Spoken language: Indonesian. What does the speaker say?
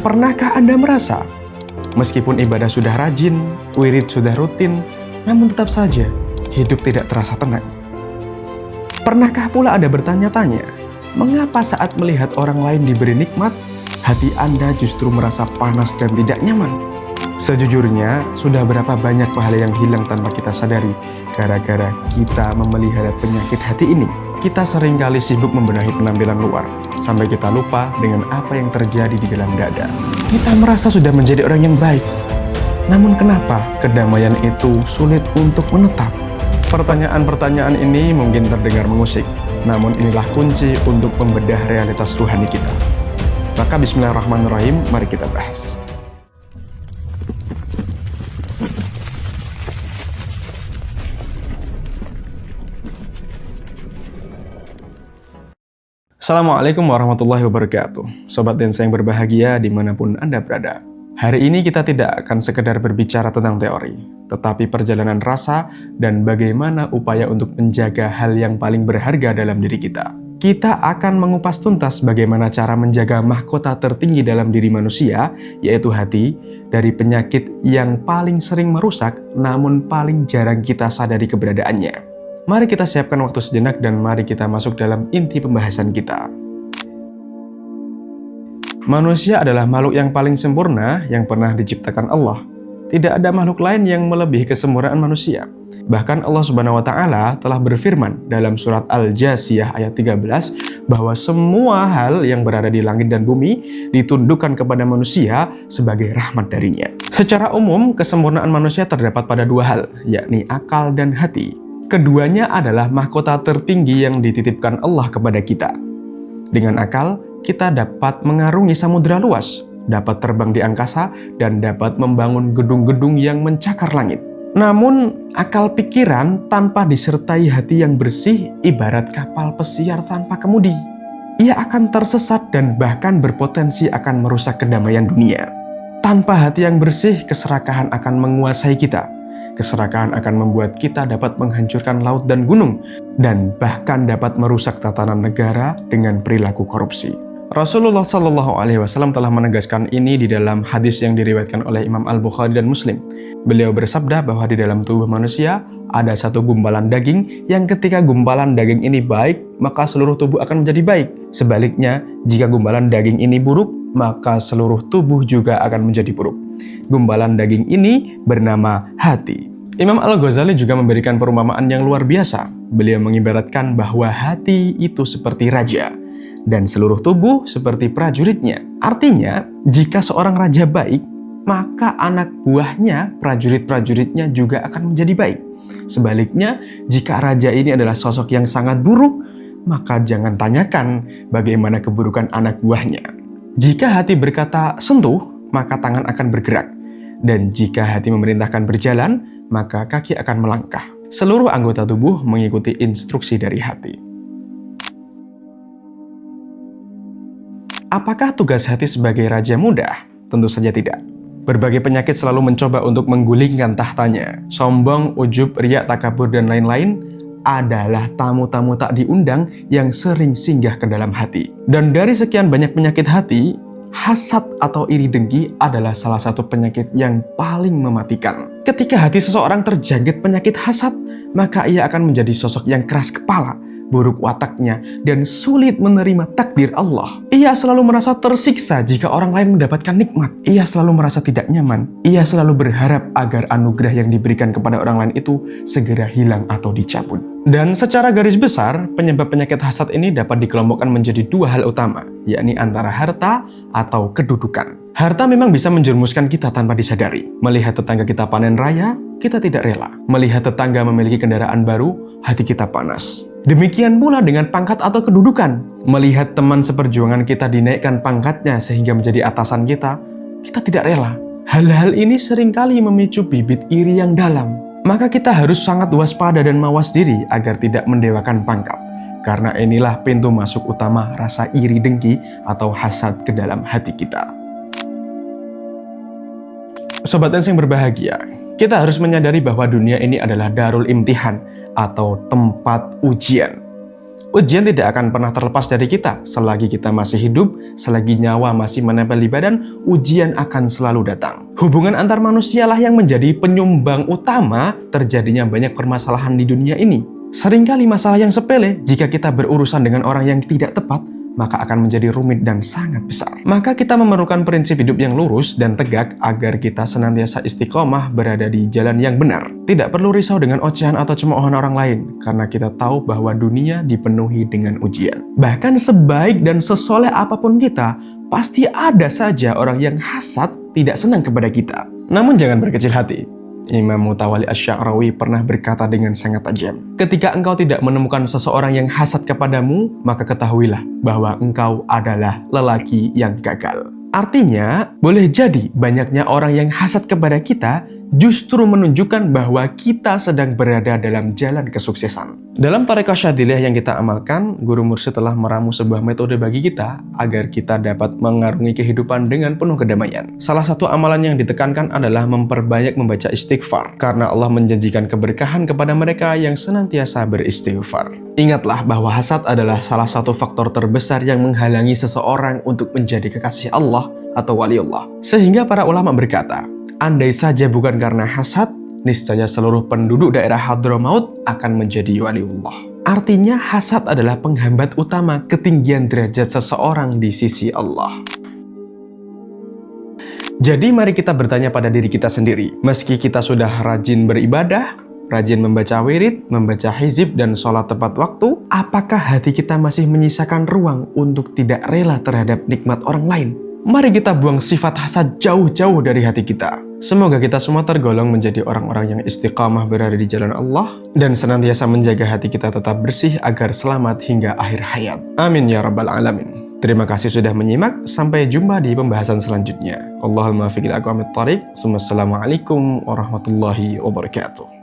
Pernahkah Anda merasa, meskipun ibadah sudah rajin, wirid sudah rutin, namun tetap saja hidup tidak terasa tenang? Pernahkah pula Anda bertanya-tanya, mengapa saat melihat orang lain diberi nikmat, hati Anda justru merasa panas dan tidak nyaman? Sejujurnya, sudah berapa banyak pahala yang hilang tanpa kita sadari gara-gara kita memelihara penyakit hati ini. Kita seringkali sibuk membenahi penampilan luar, sampai kita lupa dengan apa yang terjadi di dalam dada. Kita merasa sudah menjadi orang yang baik, namun kenapa kedamaian itu sulit untuk menetap? Pertanyaan-pertanyaan ini mungkin terdengar mengusik, namun inilah kunci untuk membedah realitas rohani kita. Maka bismillahirrahmanirrahim, mari kita bahas. Assalamualaikum warahmatullahi wabarakatuh. Sobat Densa yang berbahagia dimanapun Anda berada. Hari ini kita tidak akan sekedar berbicara tentang teori, tetapi perjalanan rasa dan bagaimana upaya untuk menjaga hal yang paling berharga dalam diri kita. Kita akan mengupas tuntas bagaimana cara menjaga mahkota tertinggi dalam diri manusia, yaitu hati, dari penyakit yang paling sering merusak namun paling jarang kita sadari keberadaannya. Mari kita siapkan waktu sejenak dan mari kita masuk dalam inti pembahasan kita. Manusia adalah makhluk yang paling sempurna yang pernah diciptakan Allah. Tidak ada makhluk lain yang melebihi kesempurnaan manusia. Bahkan Allah Subhanahu wa Ta'ala telah berfirman dalam surat Al-Jasiyah ayat 13 bahwa semua hal yang berada di langit dan bumi ditundukkan kepada manusia sebagai rahmat darinya. Secara umum, kesempurnaan manusia terdapat pada dua hal, yakni akal dan hati. Keduanya adalah mahkota tertinggi yang dititipkan Allah kepada kita. Dengan akal, kita dapat mengarungi samudera luas, dapat terbang di angkasa, dan dapat membangun gedung-gedung yang mencakar langit. Namun, akal pikiran tanpa disertai hati yang bersih ibarat kapal pesiar tanpa kemudi. Ia akan tersesat dan bahkan berpotensi akan merusak kedamaian dunia. Tanpa hati yang bersih, keserakahan akan menguasai kita. Keserakahan akan membuat kita dapat menghancurkan laut dan gunung, dan bahkan dapat merusak tatanan negara dengan perilaku korupsi. Rasulullah SAW telah menegaskan ini di dalam hadis yang diriwayatkan oleh Imam Al-Bukhari dan Muslim. Beliau bersabda bahwa di dalam tubuh manusia ada satu gumpalan daging yang ketika gumpalan daging ini baik, maka seluruh tubuh akan menjadi baik. Sebaliknya, jika gumpalan daging ini buruk, maka seluruh tubuh juga akan menjadi buruk. Gumpalan daging ini bernama hati. Imam Al-Ghazali juga memberikan perumpamaan yang luar biasa. Beliau mengibaratkan bahwa hati itu seperti raja, dan seluruh tubuh seperti prajuritnya. Artinya, jika seorang raja baik, maka anak buahnya, prajurit-prajuritnya juga akan menjadi baik. Sebaliknya, jika raja ini adalah sosok yang sangat buruk, maka jangan tanyakan bagaimana keburukan anak buahnya. Jika hati berkata sentuh, maka tangan akan bergerak. Dan jika hati memerintahkan berjalan, maka kaki akan melangkah. Seluruh anggota tubuh mengikuti instruksi dari hati. Apakah tugas hati sebagai raja mudah? Tentu saja tidak. Berbagai penyakit selalu mencoba untuk menggulingkan tahtanya. Sombong, ujub, riak, takabur, dan lain-lain adalah tamu-tamu tak diundang yang sering singgah ke dalam hati. Dan dari sekian banyak penyakit hati, hasad atau iri dengki adalah salah satu penyakit yang paling mematikan. Ketika hati seseorang terjangkit penyakit hasad, maka ia akan menjadi sosok yang keras kepala, buruk wataknya, dan sulit menerima takdir Allah. Ia selalu merasa tersiksa jika orang lain mendapatkan nikmat. Ia selalu merasa tidak nyaman. Ia selalu berharap agar anugerah yang diberikan kepada orang lain itu segera hilang atau dicabut. Dan secara garis besar, penyebab penyakit hasad ini dapat dikelompokkan menjadi dua hal utama, yakni antara harta atau kedudukan. Harta memang bisa menjerumuskan kita tanpa disadari. Melihat tetangga kita panen raya, kita tidak rela. Melihat tetangga memiliki kendaraan baru, hati kita panas. Demikian pula dengan pangkat atau kedudukan. Melihat teman seperjuangan kita dinaikkan pangkatnya sehingga menjadi atasan kita, kita tidak rela. Hal-hal ini seringkali memicu bibit iri yang dalam. Maka kita harus sangat waspada dan mawas diri agar tidak mendewakan pangkat. Karena inilah pintu masuk utama rasa iri dengki atau hasad ke dalam hati kita. Sobat Densa yang berbahagia, kita harus menyadari bahwa dunia ini adalah darul imtihan atau tempat ujian. Ujian tidak akan pernah terlepas dari kita. Selagi kita masih hidup, selagi nyawa masih menempel di badan, ujian akan selalu datang. Hubungan antar manusia lah yang menjadi penyumbang utama terjadinya banyak permasalahan di dunia ini. Seringkali masalah yang sepele, jika kita berurusan dengan orang yang tidak tepat, maka akan menjadi rumit dan sangat besar. Maka kita memerlukan prinsip hidup yang lurus dan tegak agar kita senantiasa istiqomah berada di jalan yang benar. Tidak perlu risau dengan ocehan atau cemoohan orang lain, karena kita tahu bahwa dunia dipenuhi dengan ujian. Bahkan sebaik dan sesoleh apapun kita, pasti ada saja orang yang hasad tidak senang kepada kita. Namun jangan berkecil hati. Imam Mutawalli Asy-Sya'rawi pernah berkata dengan sangat tajam, ketika engkau tidak menemukan seseorang yang hasad kepadamu, maka ketahuilah bahwa engkau adalah lelaki yang gagal. Artinya, boleh jadi banyaknya orang yang hasad kepada kita justru menunjukkan bahwa kita sedang berada dalam jalan kesuksesan. Dalam Thariqah Syadziliyah yang kita amalkan, Guru Mursyid telah meramu sebuah metode bagi kita agar kita dapat mengarungi kehidupan dengan penuh kedamaian. Salah satu amalan yang ditekankan adalah memperbanyak membaca istighfar, karena Allah menjanjikan keberkahan kepada mereka yang senantiasa beristighfar. Ingatlah bahwa hasad adalah salah satu faktor terbesar yang menghalangi seseorang untuk menjadi kekasih Allah atau waliullah. Sehingga para ulama berkata, andai saja bukan karena hasad, niscaya seluruh penduduk daerah Hadramaut akan menjadi waliullah. Artinya hasad adalah penghambat utama ketinggian derajat seseorang di sisi Allah. Jadi mari kita bertanya pada diri kita sendiri. Meski kita sudah rajin beribadah, rajin membaca wirid, membaca hizib dan sholat tepat waktu, apakah hati kita masih menyisakan ruang untuk tidak rela terhadap nikmat orang lain? Mari kita buang sifat hasad jauh-jauh dari hati kita. Semoga kita semua tergolong menjadi orang-orang yang istiqamah berada di jalan Allah dan senantiasa menjaga hati kita tetap bersih agar selamat hingga akhir hayat. Amin ya rabbal alamin. Terima kasih sudah menyimak. Sampai jumpa di pembahasan selanjutnya. Allahumma fiqil aqwamit thariq. Wassalamualaikum warahmatullahi wabarakatuh.